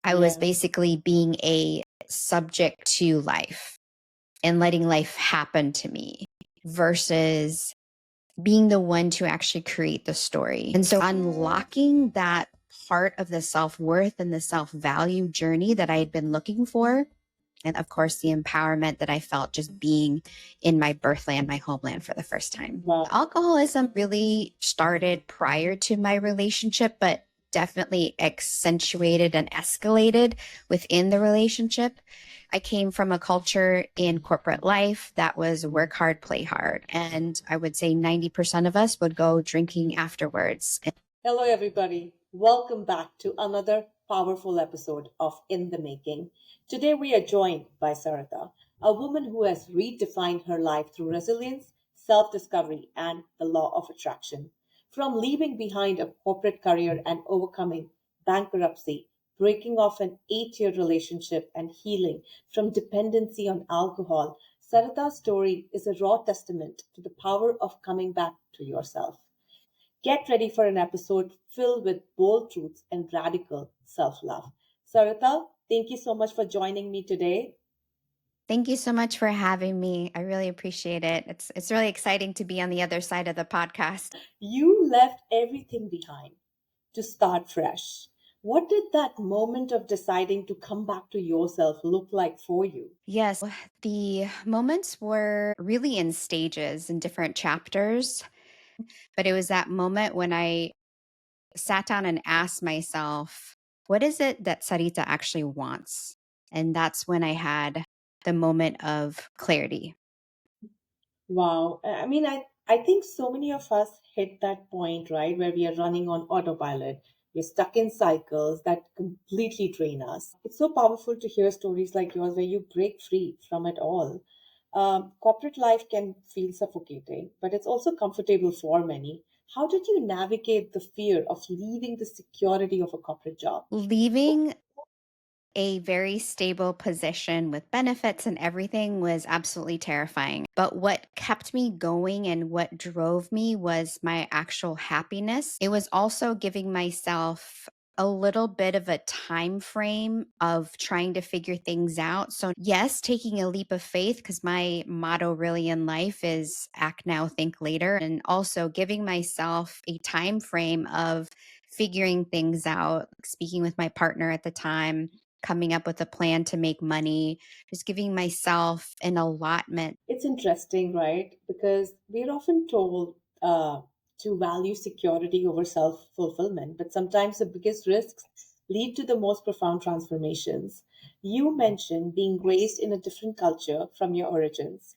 I was basically being a subject to life and letting life happen to me versus being the one to actually create the story. And so unlocking that part of the self-worth and the self-value journey that I had been looking for. And of course, the empowerment that I felt just being in my birthland, my homeland for the first time. Wow. Alcoholism really started prior to my relationship, but definitely accentuated and escalated within the relationship. I came from a culture in corporate life that was work hard, play hard. And I would say 90% of us would go drinking afterwards. Hello, everybody. Welcome back to another powerful episode of In the Making. Today, we are joined by Sarita, a woman who has redefined her life through resilience, self discovery, and the law of attraction. From leaving behind a corporate career and overcoming bankruptcy, breaking off an 8 year relationship, and healing from dependency on alcohol, Sarita's story is a raw testament to the power of coming back to yourself. Get ready for an episode filled with bold truths and radical self love. Sarita, thank you so much for joining me today. Thank you so much for having me. I really appreciate it. It's really exciting to be on the other side of the podcast. You left everything behind to start fresh. What did that moment of deciding to come back to yourself look like for you? Yes, the moments were really in stages in different chapters, but it was that moment when I sat down and asked myself, what is it that Sarita actually wants? And that's when I had the moment of clarity. Wow. I think so many of us hit that point, right, where we are running on autopilot. We're stuck in cycles that completely drain us. It's so powerful to hear stories like yours where you break free from it all. Corporate life can feel suffocating, but it's also comfortable for many. How did you navigate the fear of leaving the security of a corporate job? Leaving a very stable position with benefits and everything was absolutely terrifying. But what kept me going and what drove me was my actual happiness. It was also giving myself a little bit of a time frame of trying to figure things out. So, yes, taking a leap of faith, because my motto really in life is act now, think later, and also giving myself a time frame of figuring things out, speaking with my partner at the time, coming up with a plan to make money, just giving myself an allotment. It's interesting, right? Because we're often told to value security over self fulfillment, but sometimes the biggest risks lead to the most profound transformations. You mentioned being raised in a different culture from your origins.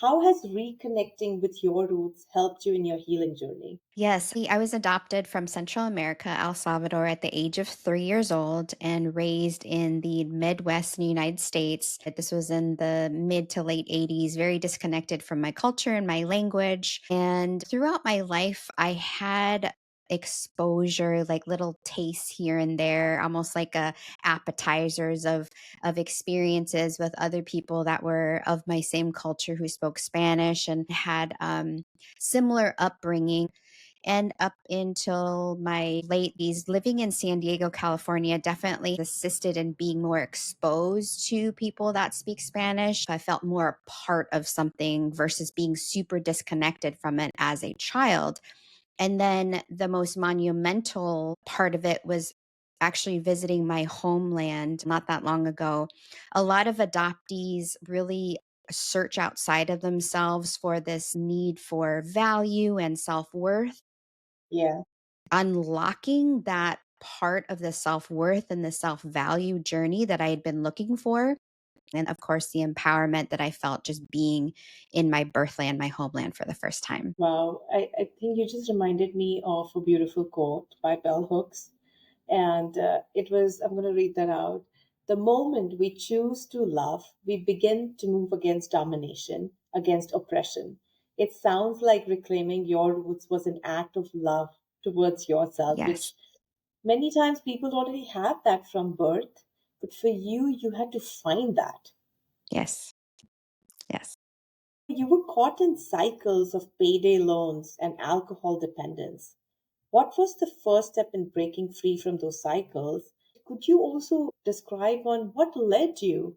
How has reconnecting with your roots helped you in your healing journey? Yes, I was adopted from Central America, El Salvador, at the age of 3 years old and raised in the Midwest in the United States. This was in the mid to late 80s, very disconnected from my culture and my language. And throughout my life, I had exposure, like little tastes here and there, almost like appetizers of experiences with other people that were of my same culture who spoke Spanish and had similar upbringing. And up until my late 80s, living in San Diego, California, definitely assisted in being more exposed to people that speak Spanish. I felt more a part of something versus being super disconnected from it as a child. And then the most monumental part of it was actually visiting my homeland not that long ago. A lot of adoptees really search outside of themselves for this need for value and self-worth. Yeah. Unlocking that part of the self-worth and the self-value journey that I had been looking for. And of course, the empowerment that I felt just being in my birthland, my homeland for the first time. Wow. I think you just reminded me of a beautiful quote by Bell Hooks. And I'm going to read that out. The moment we choose to love, we begin to move against domination, against oppression. It sounds like reclaiming your roots was an act of love towards yourself, Yes. which many times people already have that from birth. But for you, you had to find that. Yes. Yes. You were caught in cycles of payday loans and alcohol dependence. What was the first step in breaking free from those cycles? Could you also describe on what led you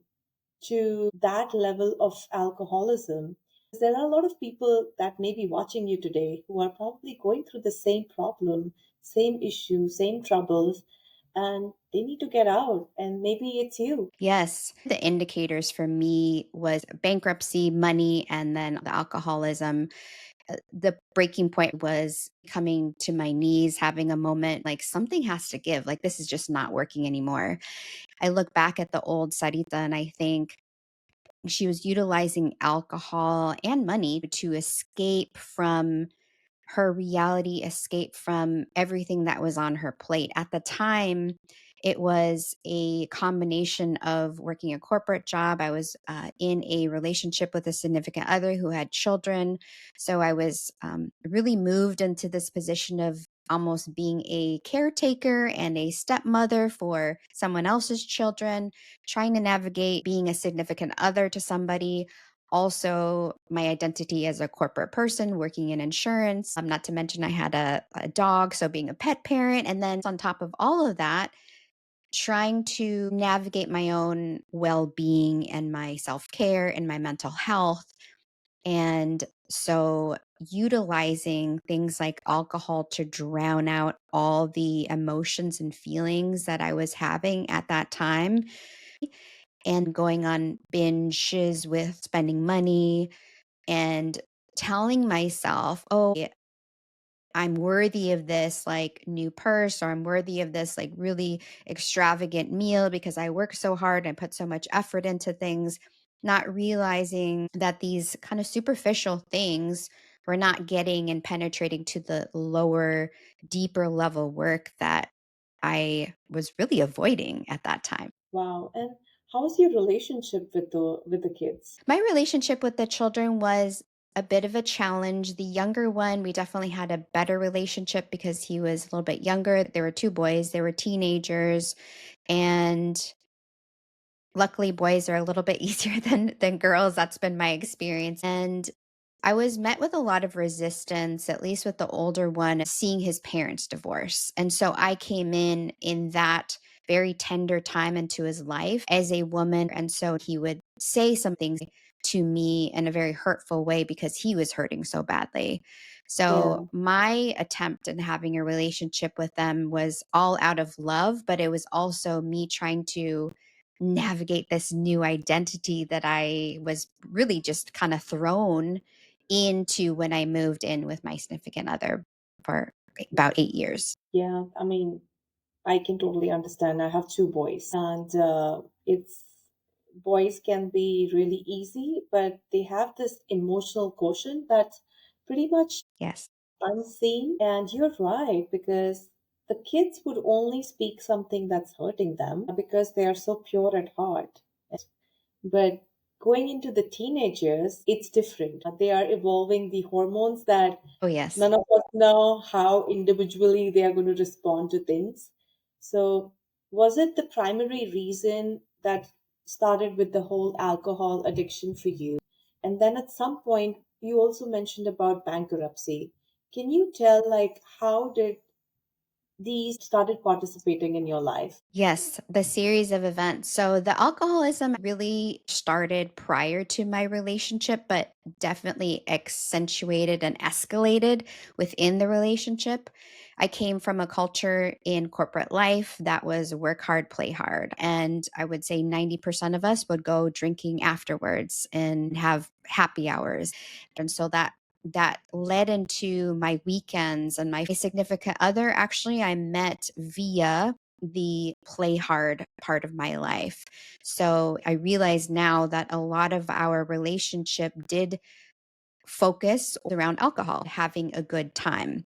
to that level of alcoholism? There are a lot of people that may be watching you today who are probably going through the same problem, same issue, same troubles, and they need to get out. And maybe it's you. Yes. The indicators for me was bankruptcy, money, and then the alcoholism. The breaking point was coming to my knees, having a moment like something has to give. Like, this is just not working anymore. I look back at the old Sarita and I think she was utilizing alcohol and money to escape from her reality, escape from everything that was on her plate. At the time, it was a combination of working a corporate job. I was in a relationship with a significant other who had children. So I was really moved into this position of almost being a caretaker and a stepmother for someone else's children, trying to navigate being a significant other to somebody, also my identity as a corporate person working in insurance, not to mention I had a dog, so being a pet parent, and then on top of all of that, trying to navigate my own well-being and my self-care and my mental health. And so utilizing things like alcohol to drown out all the emotions and feelings that I was having at that time, and going on binges with spending money and telling myself, "Oh, I'm worthy of this like new purse, or I'm worthy of this like really extravagant meal because I work so hard and put so much effort into things," not realizing that these kind of superficial things were not getting and penetrating to the lower, deeper level work that I was really avoiding at that time. Wow. And how's your relationship with the kids? My relationship with the children was a bit of a challenge. The younger one, we definitely had a better relationship because he was a little bit younger. There were two boys, they were teenagers, and luckily boys are a little bit easier than girls. That's been my experience. And I was met with a lot of resistance, at least with the older one, seeing his parents divorce. And so I came in that very tender time into his life as a woman. And so he would say some things to me in a very hurtful way because he was hurting so badly. So Yeah. my attempt in having a relationship with them was all out of love, but it was also me trying to navigate this new identity that I was really just kind of thrown into when I moved in with my significant other for about 8 years. Yeah. I mean, I can totally understand. I have two boys, and it's boys can be really easy, but they have this emotional quotient that's pretty much Yes. unseen. And you're right, because the kids would only speak something that's hurting them because they are so pure at heart. But going into the teenagers, it's different. They are evolving the hormones that Oh, yes. none of us know how individually they are going to respond to things. So, was it the primary reason that started with the whole alcohol addiction for you? And then at some point, you also mentioned about bankruptcy. Can you tell, like, how did these started participating in your life? Yes, the series of events. So the alcoholism really started prior to my relationship, but definitely accentuated and escalated within the relationship. I came from a culture in corporate life that was work hard, play hard. And I would say 90% of us would go drinking afterwards and have happy hours. And so that led into my weekends, and my significant other actually I met via the play hard part of my life. So I realize now that a lot of our relationship did focus around alcohol, having a good time.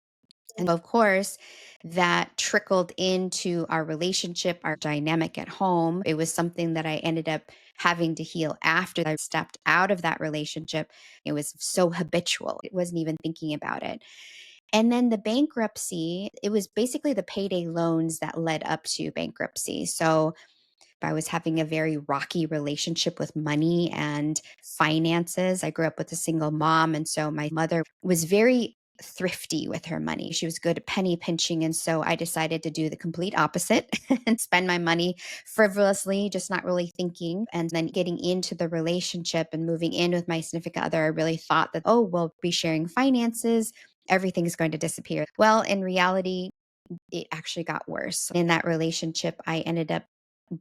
And of course, that trickled into our relationship, our dynamic at home. It was something that I ended up having to heal after I stepped out of that relationship. It was so habitual. It wasn't even thinking about it. And then the bankruptcy, it was basically the payday loans that led up to bankruptcy. So I was having a very rocky relationship with money and finances. I grew up with a single mom. And so my mother was very thrifty with her money. She was good at penny pinching. And so I decided to do the complete opposite and spend my money frivolously, just not really thinking. And then getting into the relationship and moving in with my significant other, I really thought that, oh, we'll be sharing finances. Everything's going to disappear. Well, in reality, it actually got worse. In that relationship, I ended up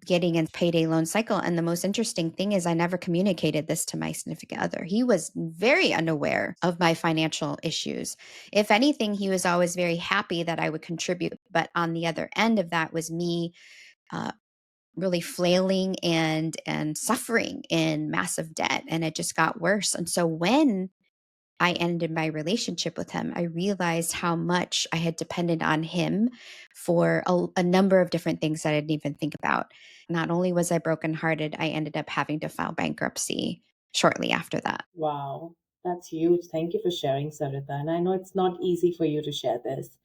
getting in payday loan cycle. And the most interesting thing is I never communicated this to my significant other. He was very unaware of my financial issues. If anything, he was always very happy that I would contribute. But on the other end of that was me uh, really flailing and suffering in massive debt. And it just got worse. And so when I ended my relationship with him, I realized how much I had depended on him for a number of different things that I didn't even think about. Not only was I brokenhearted, I ended up having to file bankruptcy shortly after that. Wow, that's huge. Thank you for sharing, Sarita. And I know it's not easy for you to share this.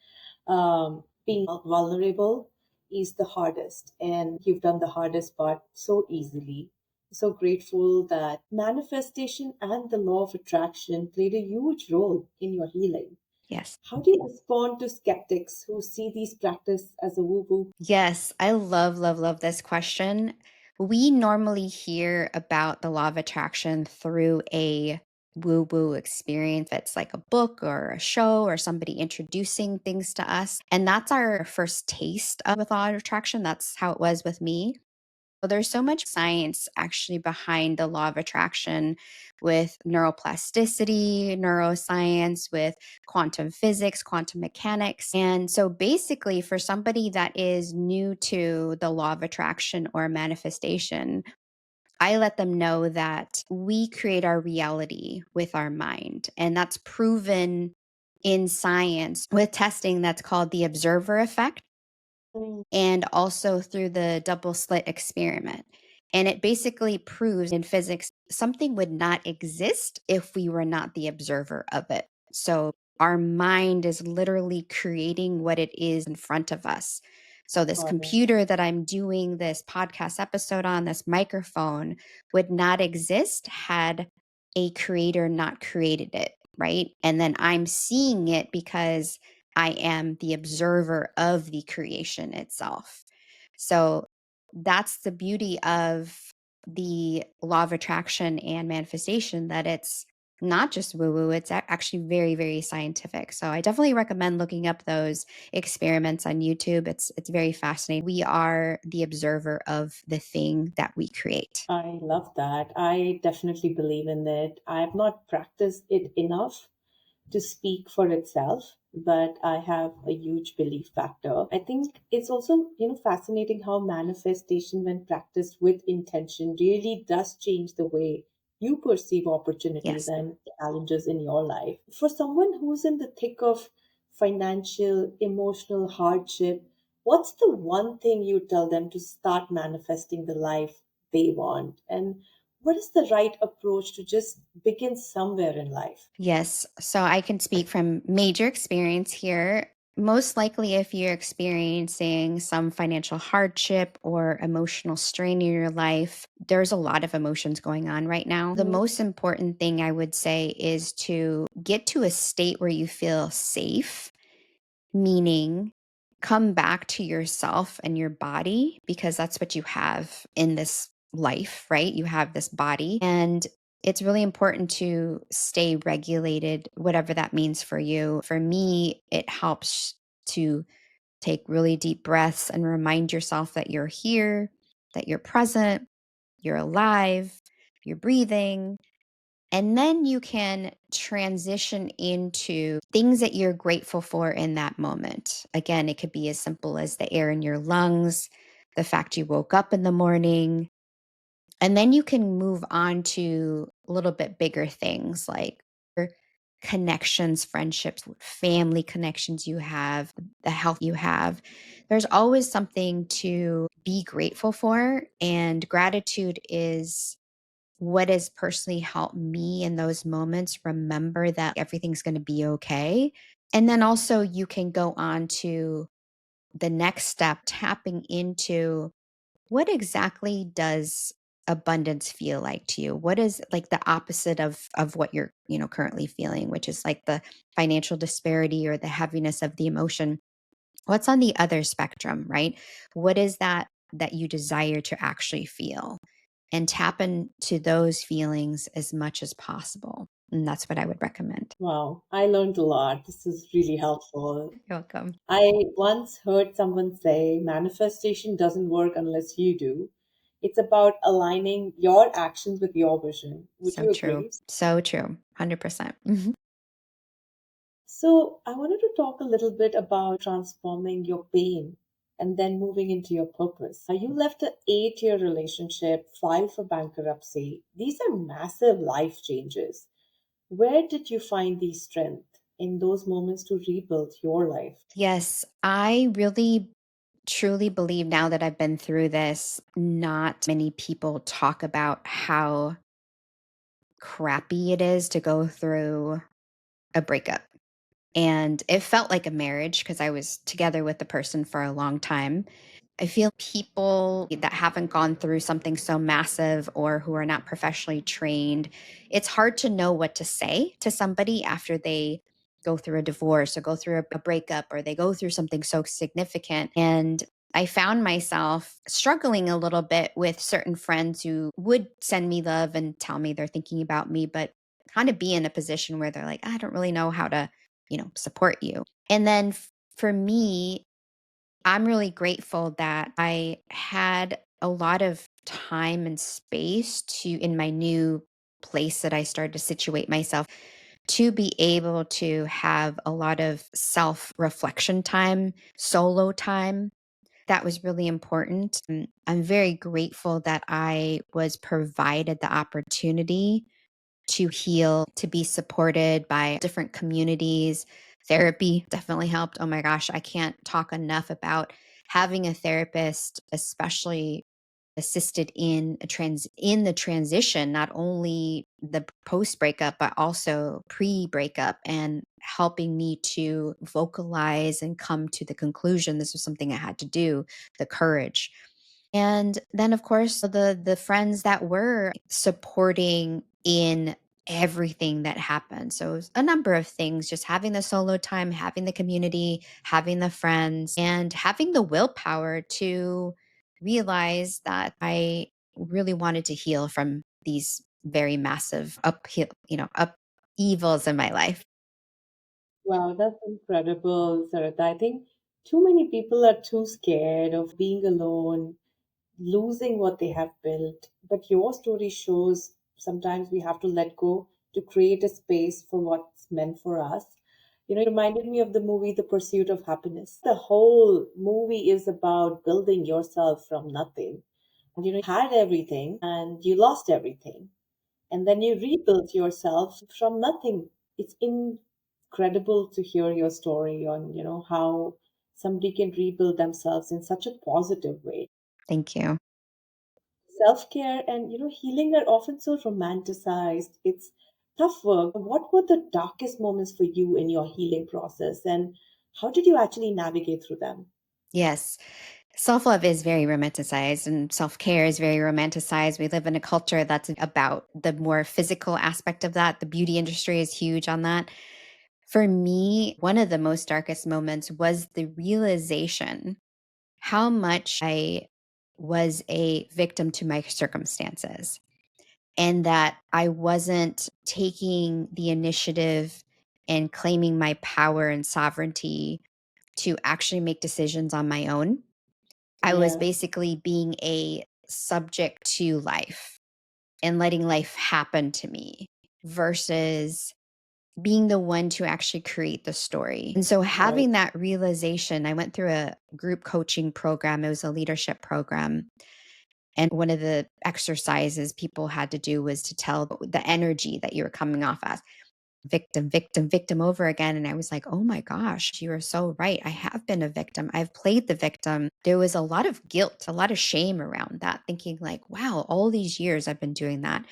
Being vulnerable is the hardest, and you've done the hardest part so easily. So grateful that manifestation and the law of attraction played a huge role in your healing. Yes. How do you respond to skeptics who see these practice as a woo woo? Yes, I love, love, love this question. We normally hear about the law of attraction through a woo woo experience. It's like a book or a show or somebody introducing things to us. And that's our first taste of the law of attraction. That's how it was with me. Well, there's so much science actually behind the law of attraction with neuroplasticity, neuroscience, with quantum physics, quantum mechanics. And so basically, for somebody that is new to the law of attraction or manifestation, I let them know that we create our reality with our mind. And that's proven in science with testing that's called the observer effect and also through the double slit experiment. And it basically proves in physics something would not exist if we were not the observer of it. So our mind is literally creating what it is in front of us. So this Got it. computer that I'm doing this podcast episode on, this microphone, would not exist had a creator not created it, right? And then I'm seeing it because I am the observer of the creation itself. So that's the beauty of the law of attraction and manifestation, that it's not just woo woo, it's actually very, very scientific. So I definitely recommend looking up those experiments on YouTube. It's very fascinating. We are the observer of the thing that we create. I love that. I definitely believe in it. I have not practiced it enough to speak for itself, but I have a huge belief factor. I think it's also, fascinating how manifestation, when practiced with intention, really does change the way you perceive opportunities Yes. and challenges in your life. For someone who's in the thick of financial, emotional hardship, what's the one thing you tell them to start manifesting the life they want? And what is the right approach to just begin somewhere in life? Yes. So I can speak from major experience here. Most likely, if you're experiencing some financial hardship or emotional strain in your life, there's a lot of emotions going on right now. The most important thing I would say is to get to a state where you feel safe, meaning come back to yourself and your body, because that's what you have in this life, right? You have this body. And it's really important to stay regulated, whatever that means for you. For me, it helps to take really deep breaths and remind yourself that you're here, that you're present, you're alive, you're breathing, and then you can transition into things that you're grateful for in that moment. Again, it could be as simple as the air in your lungs, the fact you woke up in the morning. And then you can move on to a little bit bigger things like your connections, friendships, family connections you have, the health you have. There's always something to be grateful for. And gratitude is what has personally helped me in those moments remember that everything's going to be okay. And then also you can go on to the next step, tapping into what exactly does abundance feel like to you? What is like the opposite of what you're, currently feeling, which is like the financial disparity or the heaviness of the emotion? What's on the other spectrum, right? What is that you desire to actually feel? And tap into those feelings as much as possible. And that's what I would recommend. Wow, I learned a lot. This is really helpful. You're welcome. I once heard someone say manifestation doesn't work unless you do. It's about aligning your actions with your vision. Would So you true. agree? So true. 100%. Mhm. So, I wanted to talk a little bit about transforming your pain and then moving into your purpose. You left an 8 year relationship, filed for bankruptcy. These are massive life changes. Where did you find the strength in those moments to rebuild your life? Yes, I really truly believe now that I've been through this, not many people talk about how crappy it is to go through a breakup. And it felt like a marriage because I was together with the person for a long time. I feel people that haven't gone through something so massive or who are not professionally trained, it's hard to know what to say to somebody after they go through a divorce or go through a breakup or they go through something so significant. And I found myself struggling a little bit with certain friends who would send me love and tell me they're thinking about me, but kind of be in a position where they're like, I don't really know how to, support you. And then for me, I'm really grateful that I had a lot of time and space to, in my new place that I started to situate myself, to be able to have a lot of self reflection time, solo time. That was really important. And I'm very grateful that I was provided the opportunity to heal, to be supported by different communities. Therapy definitely helped. Oh my gosh, I can't talk enough about having a therapist, especially assisted in in the transition, not only the post breakup but also pre breakup, and helping me to vocalize and come to the conclusion this was something I had to do, the courage. And then of course the friends that were supporting in everything that happened. So it was a number of things, just having the solo time, having the community, having the friends, and having the willpower to realize that I really wanted to heal from these very massive uphill, upheavals in my life. Wow, that's incredible, Sarita. I think too many people are too scared of being alone, losing what they have built. But your story shows sometimes we have to let go to create a space for what's meant for us. It reminded me of the movie The Pursuit of Happiness. The whole movie is about building yourself from nothing. And you had everything and you lost everything. And then you rebuild yourself from nothing. It's incredible to hear your story on, how somebody can rebuild themselves in such a positive way. Thank you. Self-care and healing are often so romanticized. It's tough work. What were the darkest moments for you in your healing process, and how did you actually navigate through them? Yes. Self love is very romanticized and self care is very romanticized. We live in a culture that's about the more physical aspect of that. The beauty industry is huge on that. For me, one of the most darkest moments was the realization how much I was a victim to my circumstances, and that I wasn't taking the initiative and claiming my power and sovereignty to actually make decisions on my own. I was Yeah. basically being a subject to life and letting life happen to me versus being the one to actually create the story. And so Right. having that realization, I went through a group coaching program. It was a leadership program. And one of the exercises people had to do was to tell the energy that you were coming off as victim, victim, victim over again. And I was like, oh my gosh, you are so right. I have been a victim. I've played the victim. There was a lot of guilt, a lot of shame around that, thinking like, wow, all these years I've been doing that.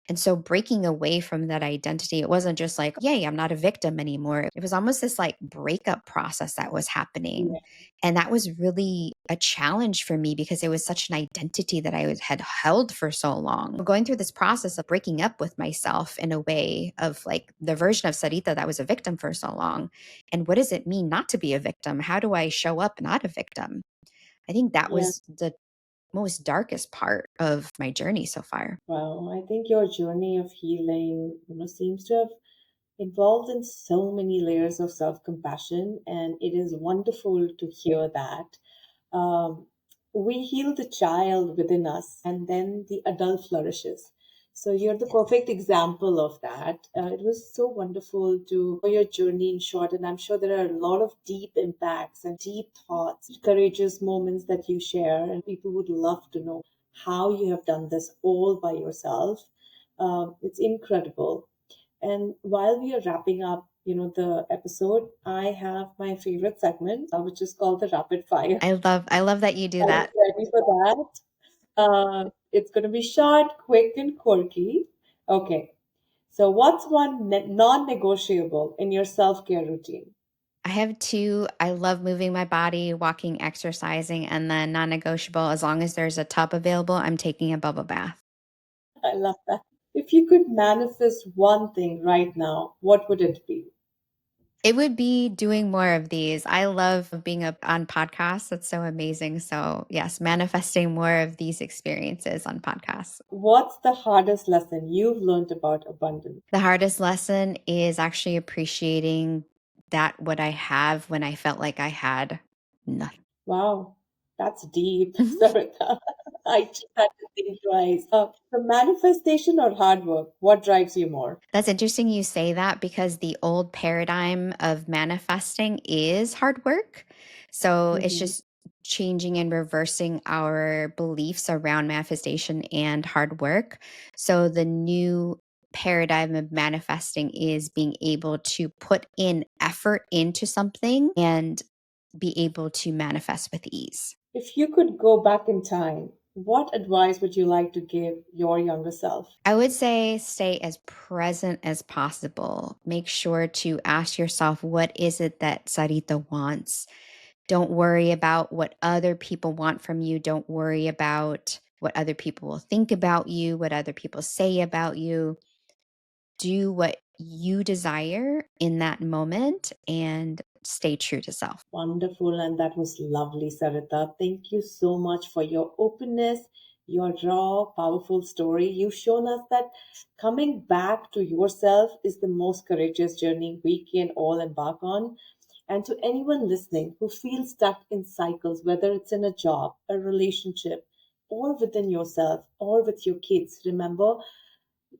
And so breaking away from that identity, it wasn't just like, yay, I'm not a victim anymore. It was almost this like breakup process that was happening. Yeah. And that was really a challenge for me because it was such an identity that had held for so long. Going through this process of breaking up with myself in a way of like the version of Sarita that was a victim for so long. And what does it mean not to be a victim? How do I show up not a victim? I think that Yeah. was the most darkest part of my journey so far. Wow. I think your journey of healing, seems to have involved in so many layers of self-compassion, and it is wonderful to hear that. um, we heal the child within us and then the adult flourishes. So you're the perfect example of that. It was so wonderful to know your journey in short, and I'm sure there are a lot of deep impacts and deep thoughts, courageous moments that you share, and people would love to know how you have done this all by yourself. It's incredible. And while we are wrapping up, the episode, I have my favorite segment, which is called the rapid fire. I love that you do Are you that. ready for that? It's going to be short, quick, and quirky. Okay. So, what's one non-negotiable in your self-care routine? I have two. I love moving my body, walking, exercising, and then non negotiable. As long as there's a tub available, I'm taking a bubble bath. I love that. If you could manifest one thing right now, what would it be? It would be doing more of these. I love being on podcasts. That's so amazing. So, yes, manifesting more of these experiences on podcasts. What's the hardest lesson you've learned about abundance? The hardest lesson is actually appreciating that what I have when I felt like I had nothing. Wow, that's deep, Mhm. Sarita. I just had to think twice. The manifestation or hard work, what drives you more? That's interesting you say that because the old paradigm of manifesting is hard work. So it's Hmm. just changing and reversing our beliefs around manifestation and hard work. So the new paradigm of manifesting is being able to put in effort into something and be able to manifest with ease. If you could go back in time, what advice would you like to give your younger self? I would say stay as present as possible. Make sure to ask yourself, what is it that Sarita wants? Don't worry about what other people want from you. Don't worry about what other people will think about you, what other people say about you. Do what you desire in that moment and stay true to self. Wonderful, and that was lovely, Sarita. Thank you so much for your openness, your raw, powerful story. You've shown us that coming back to yourself is the most courageous journey we can all embark on. And to anyone listening who feels stuck in cycles, whether it's in a job, a relationship, or within yourself, or with your kids, remember,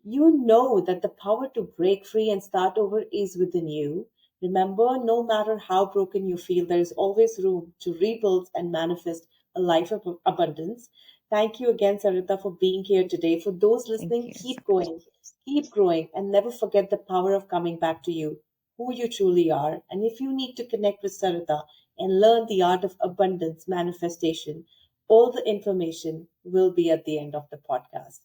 you know that the power to break free and start over is within you. Remember, no matter how broken you feel, there is always room to rebuild and manifest a life of abundance. Thank you again, Sarita, for being here today. For those Thank listening, you so keep much. going, keep growing, and never forget the power of coming back to you, who you truly are. And if you need to connect with Sarita and learn the art of abundance manifestation, all the information will be at the end of the podcast.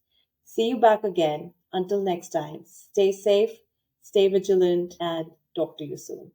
See you back again. Until next time, stay safe, stay vigilant, and talk to you soon.